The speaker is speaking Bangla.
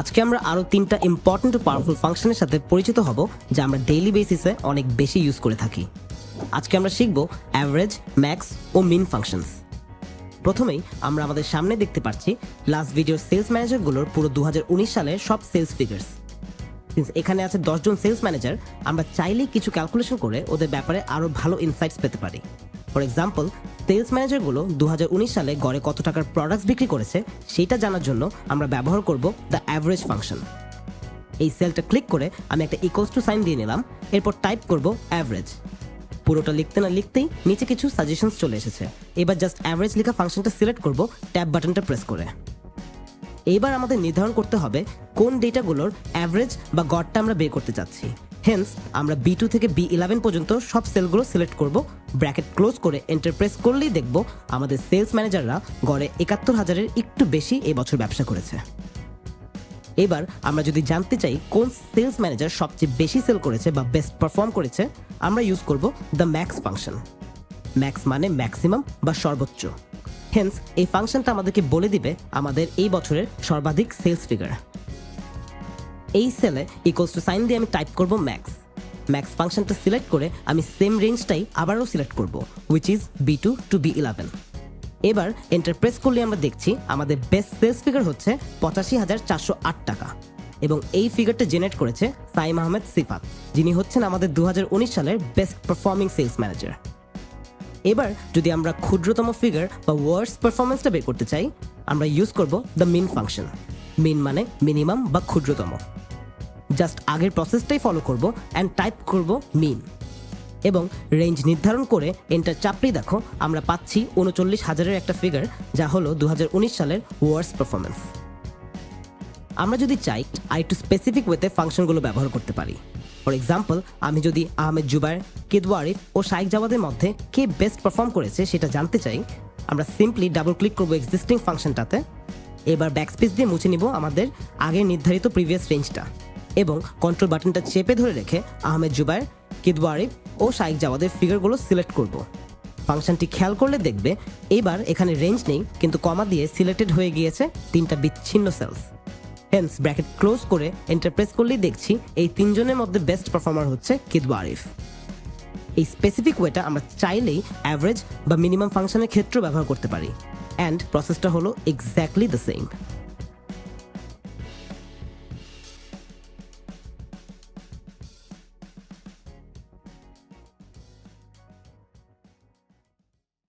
আজকে আমরা আরো তিনটা ইম্পর্টেন্ট ও পাওয়ারফুল ফাংশনের সাথে পরিচিত হব যা আমরা ডেইলি বেসিসে অনেক বেশি ইউজ করে থাকি। আজকে আমরা শিখব অ্যাভারেজ, ম্যাক্স ও মিন ফাংশনস। প্রথমেই আমরা আমাদের সামনে দেখতে পাচ্ছি লাস্ট ভিডিওর সেলস ম্যানেজারগুলোর পুরো 2019 সালের সব সেলস ফিগার্স। এখানে আছে 10 জন সেলস ম্যানেজার, আমরা চাইলেই কিছু ক্যালকুলেশন করে ওদের ব্যাপারে আরো ভালো ইনসাইটস পেতে পারি। ফর এক্সাম্পল, সেলস ম্যানেজারগুলো 2019 সালে গড়ে কত টাকার প্রোডাক্টস বিক্রি করেছে সেটা জানার জন্য আমরা ব্যবহার করব দ্য অ্যাভারেজ ফাংশন। এই সেলটা ক্লিক করে আমি একটা ইকুয়ালস টু সাইন দিয়ে নিলাম, এরপর টাইপ করব অ্যাভারেজ। পুরোটা লিখতে না লিখতেই নিচে কিছু সাজেশনস চলে এসেছে। এবার জাস্ট অ্যাভারেজ লেখা ফাংশনটা সিলেক্ট করব ট্যাব বাটনটা প্রেস করে। এইবার আমাদের নির্ধারণ করতে হবে কোন ডেটাগুলোর অ্যাভারেজ বা গড়টা আমরা বের করতে চাচ্ছি। হেন্স আমরা B2 থেকে B11 পর্যন্ত সব সেলগুলো সিলেক্ট করব, ব্র্যাকেট ক্লোজ করে এন্টার প্রেস করলেই দেখব আমাদের সেলস ম্যানেজাররা গড়ে ৭১,০০০-এর একটু বেশি এই বছর ব্যবসা করেছে। এবার আমরা যদি জানতে চাই কোন সেলস ম্যানেজার সবচেয়ে বেশি সেল করেছে বা বেস্ট পারফর্ম করেছে, আমরা ইউজ করব দ্য ম্যাক্স ফাংশন। ম্যাক্স মানে ম্যাক্সিমাম বা সর্বোচ্চ। হেন্স এই ফাংশনটা আমাদেরকে বলে দিবে আমাদের এই বছরের সর্বাধিক সেলস ফিগার। এই সেলে ইকুয়ালস টু সাইন দিয়ে আমি টাইপ করব ম্যাক্স। ম্যাক্স ফাংশনটা সিলেক্ট করে আমি সেম রেঞ্জটাই আবারও সিলেক্ট করব, which is B2 to B11। এবার এন্টার প্রেস করলে আমরা দেখছি আমাদের বেস্ট সেলস ফিগার হচ্ছে ৮৫,৪০৮ টাকা, এবং এই ফিগারটা জেনারেট করেছে সাইম আহমেদ সিফাত, যিনি হচ্ছেন আমাদের 2019 সালের বেস্ট পারফর্মিং সেলস ম্যানেজার। এবার যদি আমরা ক্ষুদ্রতম ফিগার বা ওয়ার্স্ট পারফরমেন্সটা বের করতে চাই, আমরা ইউজ করব দ্য মিন ফাংশন। মিন মানে মিনিমাম বা ক্ষুদ্রতম। জাস্ট আগের প্রসেসটাই ফলো করব অ্যান্ড টাইপ করব মিন, এবং রেঞ্জ নির্ধারণ করে এন্টার চাপলেই দেখো আমরা পাচ্ছি ৩৯,০০০-এর একটা ফিগার, যা হলো 2019 সালের ওয়ার্স্ট পারফরমেন্স। আমরা যদি চাই আরেকটু স্পেসিফিক ওয়েতে ফাংশনগুলো ব্যবহার করতে পারি। ফর এক্সাম্পল, আমি যদি আহমেদ জুবায়ের, কিদওয়া আরিফ ও শাইখ জাওয়াদের মধ্যে কে বেস্ট পারফর্ম করেছে সেটা জানতে চাই, আমরা সিম্পলি ডাবল ক্লিক করবো এক্সিস্টিং ফাংশনটাতে। এবার ব্যাকস্পেস দিয়ে মুছে নিব আমাদের আগের নির্ধারিত প্রিভিয়াস রেঞ্জটা, এবং কন্ট্রোল বাটনটা চেপে ধরে রেখে আহমেদ জুবায়ের, কিদওয়া আরিফ ও শাইখ জাওয়াদের ফিগারগুলো সিলেক্ট করব। ফাংশনটি খেয়াল করলে দেখবে এবার এখানে রেঞ্জ নেই, কিন্তু কমা দিয়ে সিলেক্টেড হয়ে গিয়েছে তিনটা বিচ্ছিন্ন সেলস। হেন্স ব্র্যাকেট ক্লোজ করে এন্টার প্রেস করলেই দেখছি এই তিনজনের মধ্যে বেস্ট পারফর্মার হচ্ছে কিদওয়া আরিফ। এই স্পেসিফিক ওয়েটা আমরা চাইলেই অ্যাভারেজ বা মিনিমাম ফাংশনের ক্ষেত্রেও ব্যবহার করতে পারি, অ্যান্ড প্রসেসটা হলো এক্স্যাক্টলি দ্য সেম।